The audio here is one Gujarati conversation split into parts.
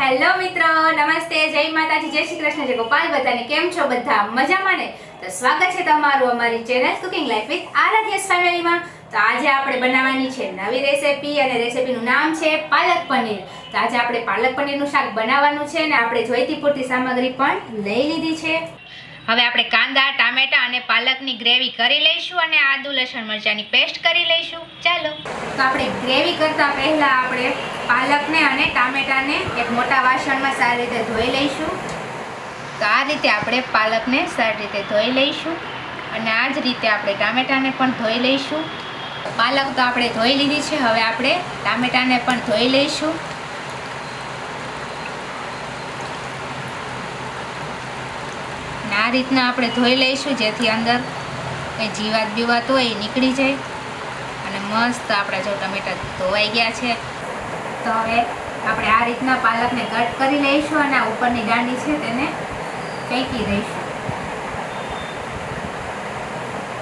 હેલો મિત્રો, નમસ્તે, જય માતાજી, જય શ્રી કૃષ્ણ, જય ગોપાલ. બધાને કેમ છો? બધા મજામાં ને? તો સ્વાગત છે તમારું અમારી ચેનલ કુકિંગ લાઈફ વિથ આરાધ્યાસ ફેમિલીમાં. તો આજે આપણે બનાવવાની છે નવી રેસીપી અને રેસીપીનું નામ છે પાલક પનીર. તો આજે આપણે પાલક પનીરનું શાક બનાવવાનું છે અને આપણે જોઈતી પૂરતી સામગ્રી પણ લઈ લીધી છે. હવે આપણે કાંદા, ટામેટા અને પાલકની ગ્રેવી કરી લઈશું અને આદુ લસણ મરચાંની પેસ્ટ કરી લઈશું. ચાલો. તો આપણે ગ્રેવી કરતા પહેલા આપણે પાલકને અને ટામેટાને એક મોટા વાસણમાં સારી રીતે ધોઈ લઈશું. તો આ રીતે આપણે પાલકને સારી રીતે ધોઈ લઈશું અને આ જ રીતે આપણે ટામેટાને પણ ધોઈ લઈશું. પાલક તો આપણે ધોઈ લીધી છે, હવે આપણે ટામેટાને પણ ધોઈ લઈશું. આ રીતના આપણે ધોઈ લઈશું જેથી અંદર કંઈ જીવાત બીવાત હોય એ નીકળી જાય. અને મસ્ત આપણા જો ટમેટા ધોવાઈ ગયા છે. તો હવે આપણે આ રીતના પાલકને કટ કરી લઈશું અને આ ઉપરની દાંડી છે તેને ફેંકી દઈશું.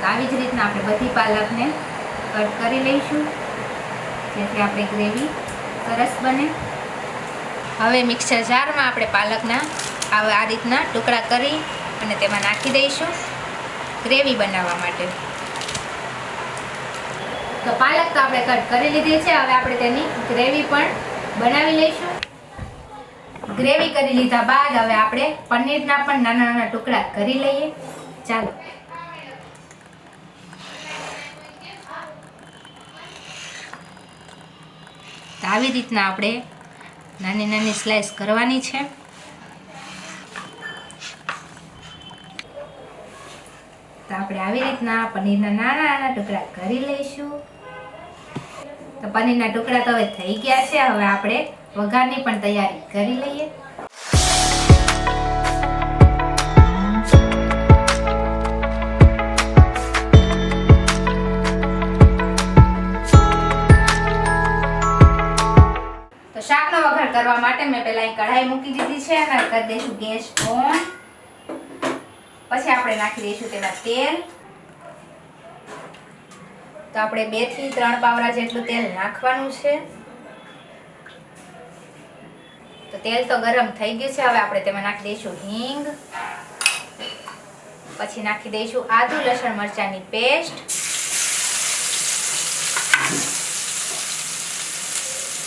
તો આવી જ રીતના આપણે બધી પાલકને કટ કરી લઈશું જેથી આપણી ગ્રેવી સરસ બને. હવે મિક્સર જારમાં આપણે પાલકના આ રીતના ટુકડા કરી અને તેમાં નાખી દઈશું ગ્રેવી બનાવવા માટે. તો પાલક તો આપણે કટ કરી લીધી છે, હવે આપણે તેની ગ્રેવી પણ બનાવી લઈશું. ગ્રેવી કરી લીધા બાદ હવે આપણે પનીરના પણ નાના નાના ટુકડા કરી લઈએ. ચાલો. તો આવી રીતના આપણે નાની નાની સ્લાઇસ કરવાની છે. તો આપણે આવી રીતના પનીરના નાના નાના ટુકડા કરી લઈશું. તો પનીરના ટુકડા તો હવે થઈ ગયા છે, હવે આપણે વઘારની પણ તૈયારી કરી લઈએ. તો શાકનો વઘાર કરવા માટે મેં પહેલા અહીં કઢાઈ મૂકી દીધી છે અને કરી દઈશું ગેસ ઓન. પછી આપણે નાખી દઈશું તેમાં તેલ. તો આપણે 2 થી 3 પાવડા જેટલું તેલ નાખવાનું છે. તો તેલ તો ગરમ થઈ ગયું છે, હવે આપણે તેમાં નાખી દઈશું હિંગ. પછી નાખી દઈશું આદુ લસણ મરચાંની પેસ્ટ.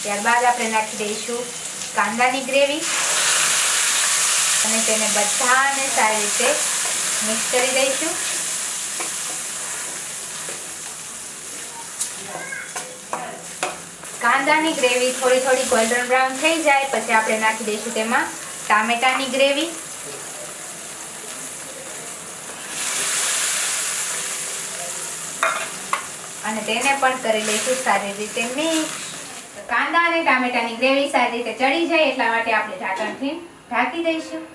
ત્યારબાદ આપણે નાખી દઈશું કાંદાની ગ્રેવી અને તેને બધાને સારી રીતે મિક્સ કરી દઈશું. કાંદાની ગ્રેવી થોડી થોડી ગોલ્ડન બ્રાઉન થઈ જાય પછી આપણે નાખી દઈશું તેમાં ટામેટાની ગ્રેવી. અને તેને પણ કરી લઈશું સારી રીતે મિક્સ. કાંદા અને ટામેટાની ગ્રેવી સારી રીતે ચડી જાય એટલા માટે આપણે ઢાંકણથી ઢાંકી દઈશું.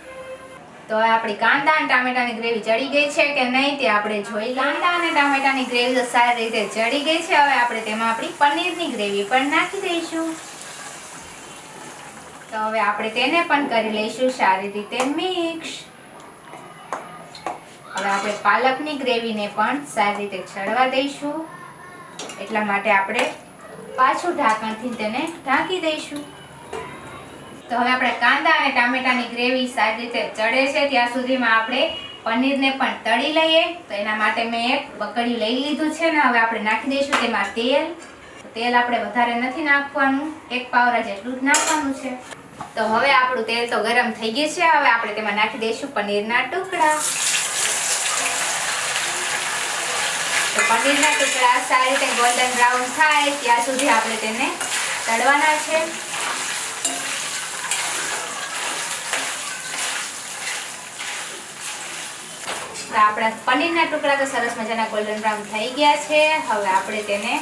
તો આપણી કાંદા અને ટામેટાની ગ્રેવી ચડી ગઈ છે કે નહીં તે આપણે જોઈ. કાંદા અને ટામેટાની ગ્રેવી તો સારી રીતે ચડી ગઈ છે, હવે આપણે તેમાં આપણી પનીરની ગ્રેવી પણ નાખી દઈશું. તો હવે આપણે તેને પણ કરી લઈશું સારી રીતે મિક્સ. હવે આપણે પાલકની ગ્રેવીને પણ સારી રીતે ચડવા દઈશું એટલા માટે આપણે પાછું ઢાંકણથી તેને ઢાંકી દઈશું. તો હવે આપણે કાંદા અને ટામેટાની ગ્રેવી સારી રીતે ચડે છે ત્યાં સુધીમાં આપણે પનીરને પણ તળી લઈએ. તો એના માટે મેં એક બકડી લઈ લીધું છે ને હવે આપણે નાખી દઈશું તેમાં તેલ. તેલ આપણે વધારે નથી નાખવાનું, 1 પાવડા જેટલું જ નાખવાનું છે. તો હવે આપણું તેલ તો ગરમ થઈ ગયું છે, હવે આપણે તેમાં નાખી દઈશું પનીરના ટુકડા. તો પનીરના ટુકડા સારી રીતે ગોલ્ડન બ્રાઉન થાય ત્યાં સુધી આપણે તેને તળવાના છે. તો આપણા પનીરના ટુકડા તો સરસ મજાના ગોલ્ડન બ્રાઉન થઈ ગયા છે. હવે આપણે તેને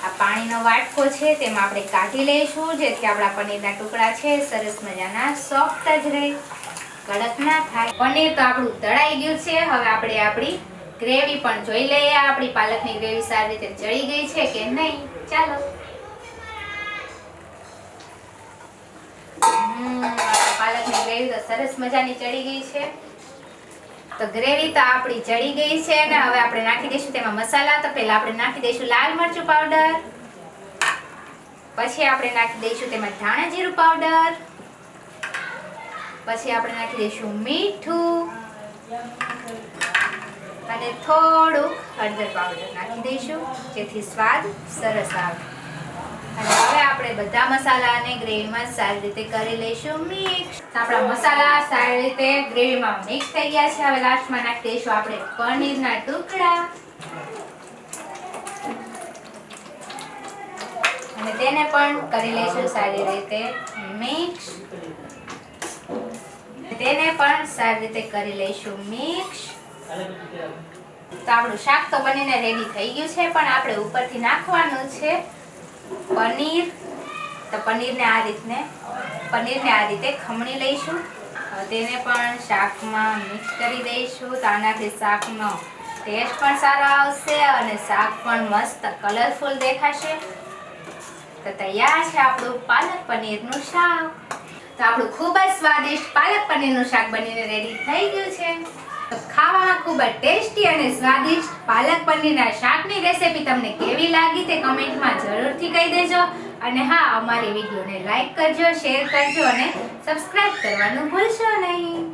આ પાણીનો વાટકો છે તેમાં આપણે કાઢી લઈશું, જેથી આપણા પનીરના ટુકડા છે સરસ મજાના સોફ્ટ જ રહે, કડક ના થાય. પનીર તો આપણું તળાઈ ગયું છે. હવે આપણે આપણી ગ્રેવી પણ જોઈ લઈએ, આપણી પાલકની ગ્રેવી સારી રીતે ચડી ગઈ છે કે નહીં. ચાલો. પાલકની ગ્રેવી તો સરસ મજાની ચડી ગઈ છે. તો ગ્રેવી તો આપણી ચડી ગઈ છે અને હવે આપણે નાખી દઈશું તેમાં મસાલા. તો પહેલા આપણે નાખી દઈશું લાલ મરચું પાવડર, પછી આપણે નાખી દઈશું તેમાં ધાણા જીરું પાવડર, પછી આપણે નાખી દઈશું મીઠું અને થોડુંક હળદર પાવડર નાખી દઈશું, જેથી સ્વાદ સરસ આવે. અને હવે આપણે બધા મસાલાને ગ્રેવીમાં સારી રીતે કરી લઈશું મિક્સ. આપણા મસાલા સારી રીતે ગ્રેવીમાં મિક્સ થઈ ગયા છે. હવે લાસ્ટમાં નાખી દઈશું આપણે પનીરના ટુકડા અને તેને પણ કરી લઈશું સારી રીતે મિક્સ. તેને પણ સારી રીતે કરી લઈશું મિક્સ. તો આપણું શાક તો બનીને રેડી થઈ ગયું છે, પણ આપણે ઉપરથી નાખવાનું છે પનીર. તો પનીરને આ રીતે ખમણી લઈશું. તેને પણ શાકમાં મિક્સ કરી દઈશું. તો આનાથી શાકનો ટેસ્ટ પણ સારો આવશે અને શાક પણ મસ્ત કલરફુલ દેખાશે. તો તૈયાર છે આપણું પાલક પનીરનું શાક. તો આપણું ખૂબ જ સ્વાદિષ્ટ પાલક પનીરનું શાક બનીને રેડી થઈ ગયું છે. તો ખાવામાં ખૂબ જ ટેસ્ટી અને સ્વાદિષ્ટ પાલક પનીરના શાકની રેસિપી તમને કેવી લાગી તે કમેન્ટમાં જરૂરથી કહી દેજો. અને હા, અમારી વિડીયોને લાઈક કરજો, શેર કરજો અને સબસ્ક્રાઇબ કરવાનું ભૂલશો નહીં.